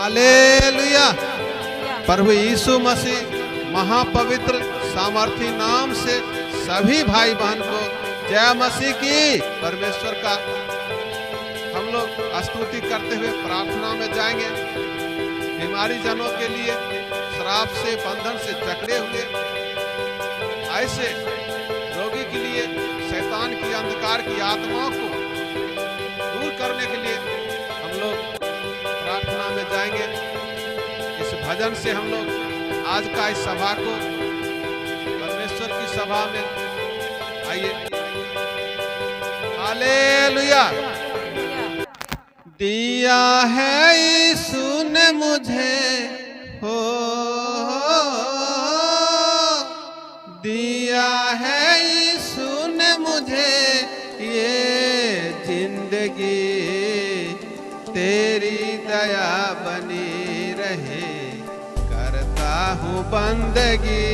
Hallelujah. प्रभु यीशु मसीह महापवित्र सामर्थी नाम से सभी भाई बहन को जय मसीह की। परमेश्वर का हम लोग स्तुति करते हुए प्रार्थना में जाएंगे। बीमारी जनों के लिए, शराब से बंधन से जकड़े हुए ऐसे रोगी के लिए, शैतान की अंधकार की आत्माओं को दूर करने के लिए हम लोग प्रार्थना में जाएंगे। इस भजन से हम लोग आज का इस सभा को, परमेश्वर की सभा में आइए। हालेलुया। दिया है यीशु ने मुझे हो, दिया है यीशु ने मुझे ये जिंदगी, तेरी दया बनी रहे करता हूँ बंदगी,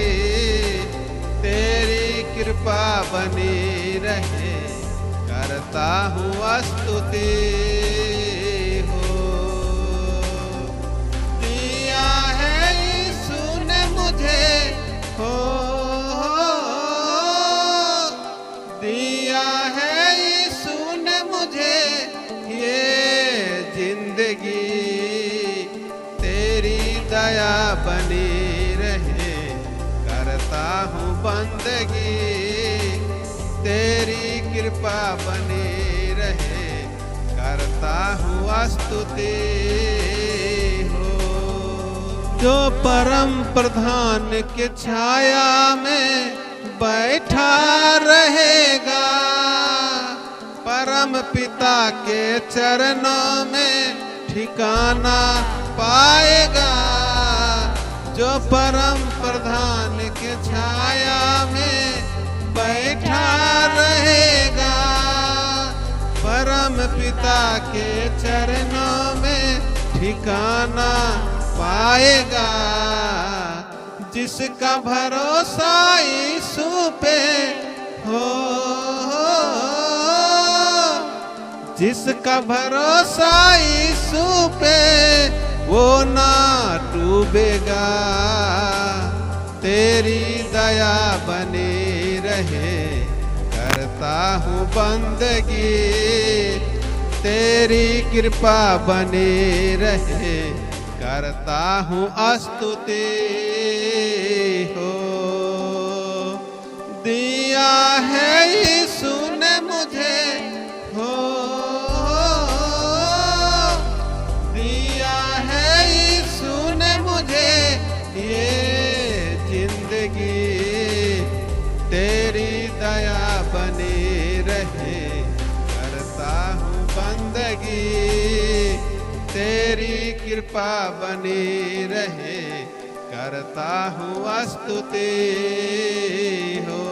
तेरी कृपा बनी रहे करता हूँ स्तुति हो। दिया है यीशु ने मुझे हो, दिया है यीशु ने मुझे ये जिंदगी, तेरी दया बनी रहे करता हूँ बंदगी, तेरी कृपा बनी रहे करता हूँ स्तुति हो। जो परम प्रधान के छाया में बैठा रहेगा, परम पिता के चरणों में ठिकाना पाएगा। जो परम प्रधान के छाया में बैठा रहेगा, परम पिता के चरणों में ठिकाना पाएगा। जिसका भरोसा यीशु पे हो, जिसका भरोसा यीशु पे वो ना डूबेगा, तेरी दया बनी रहे करता हूँ बंदगी, तेरी कृपा बनी रहे करता हूँ स्तुति हो। दिया है यीशु ने मुझे हो, दिया है यीशु ने मुझे ये जिंदगी, तेरी दया बनी रहे करता हूँ बंदगी, तेरी कृपा बनी रहे करता हूँ स्तुति हो।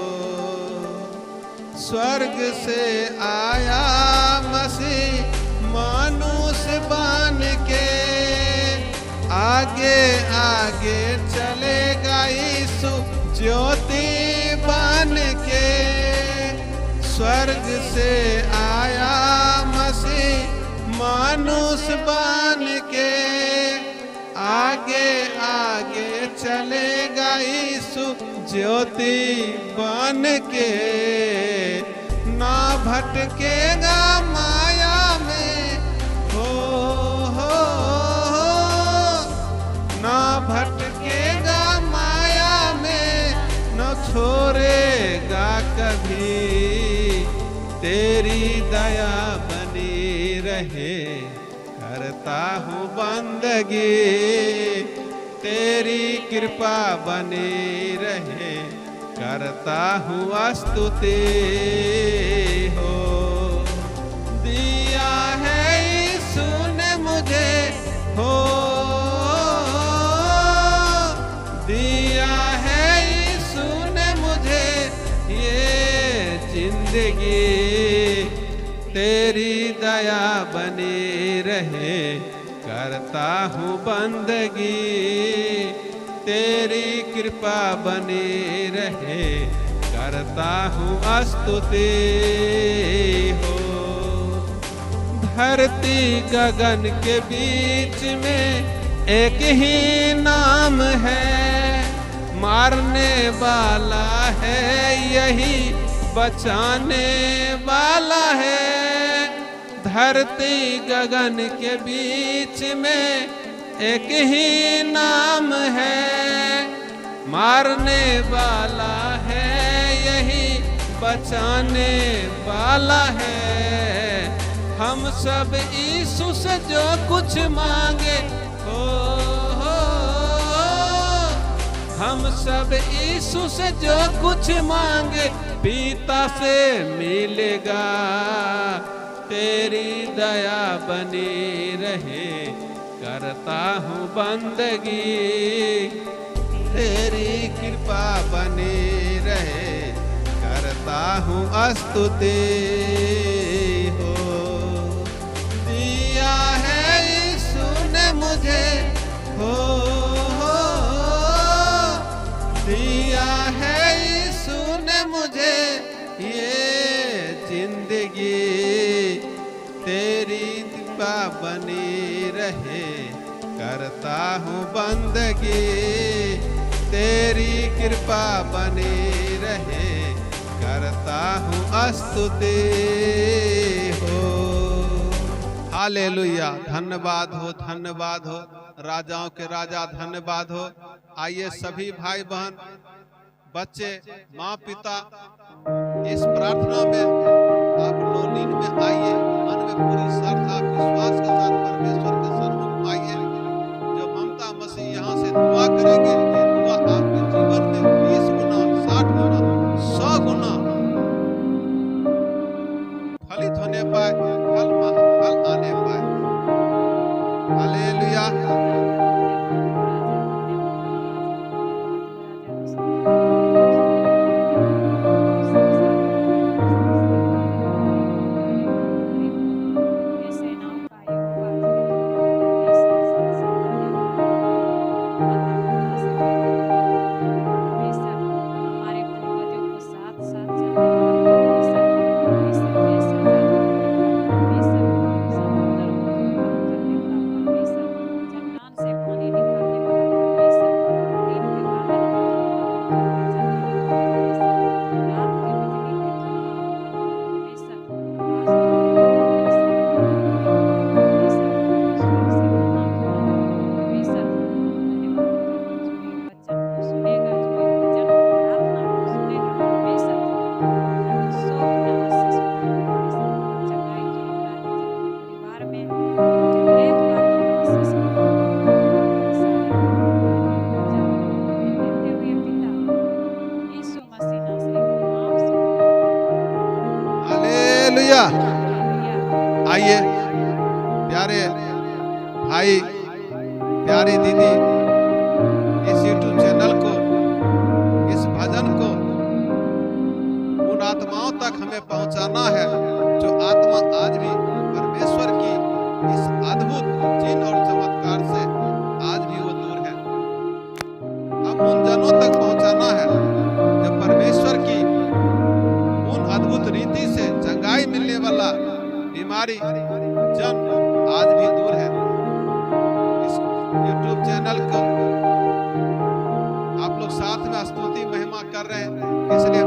स्वर्ग से आया मसीह मानुष बन के, आगे आगे चलेगा यीशु ज्योति बन के। स्वर्ग से आया मसीह मानुष बन के, आगे आगे चलेगा यीशु ज्योति बन के। ना भटकेगा माया में हो, ना भटकेगा माया में, न छोड़ेगा कभी, तेरी दया बनी रहे करता हूँ बंदगी, तेरी कृपा बनी रहे करता हूँ स्तुति हो। दिया है यीशु ने मुझे हो, दिया है यीशु ने मुझे ये जिंदगी, तेरी दया बनी रहे करता हूँ बंदगी, तेरी कृपा बनी रहे करता हूँ स्तुति हो। धरती गगन के बीच में एक ही नाम है, मारने वाला है, यही बचाने वाला है। धरती गगन के बीच में एक ही नाम है, मारने वाला है, यही बचाने वाला है। हम सब यीशु से जो कुछ मांगे हो, हम सब यीशु से जो कुछ मांगे पिता से मिलेगा। तेरी दया बनी रहे, करता हूँ बंदगी, तेरी कृपा बनी रहे, करता हूँ स्तुति हो। दिया है यीशु ने मुझे हो, दिया है यीशु ने मुझे ये जिंदगी, तेरी कृपा बनी रहे, करता हूँ बंदगी, तेरी कृपा बनी रहे, करता हूँ स्तुति हो। हालेलुया, धन्यवाद हो, धन्यवाद हो, राजाओं के राजा धन्यवाद हो। आइए सभी भाई बहन, बच्चे, माँ पिता, इस प्रार्थना में आप लोग नींद में आइए, मन में पूरी श्रद्धा विश्वास के साथ परमेश्वर के सन्मुख आइए। जो ममता मसीह यहाँ से दुआ करेंगे, ये दुआ आपके जीवन में 20 गुना, 60 गुना, 100 गुना फलित होने पाए, फल आने पाए। हालेलुया। आइए प्यारे भाई, प्यारी दीदी, इस YouTube चैनल को, इस भजन को उन आत्माओं तक हमें पहुंचाना है जो आत्मा आज भी परमेश्वर की इस अद्भुत चिन्ह और चमत्कार से आज भी वो दूर है। हम उन जनों तक पहुंचाना है जो परमेश्वर की उन अद्भुत रीति से चंगाई मिलने वाला बीमारी जन आज भी दूर है। इस YouTube चैनल को आप लोग साथ में स्तुति महिमा कर रहे हैं, इसलिए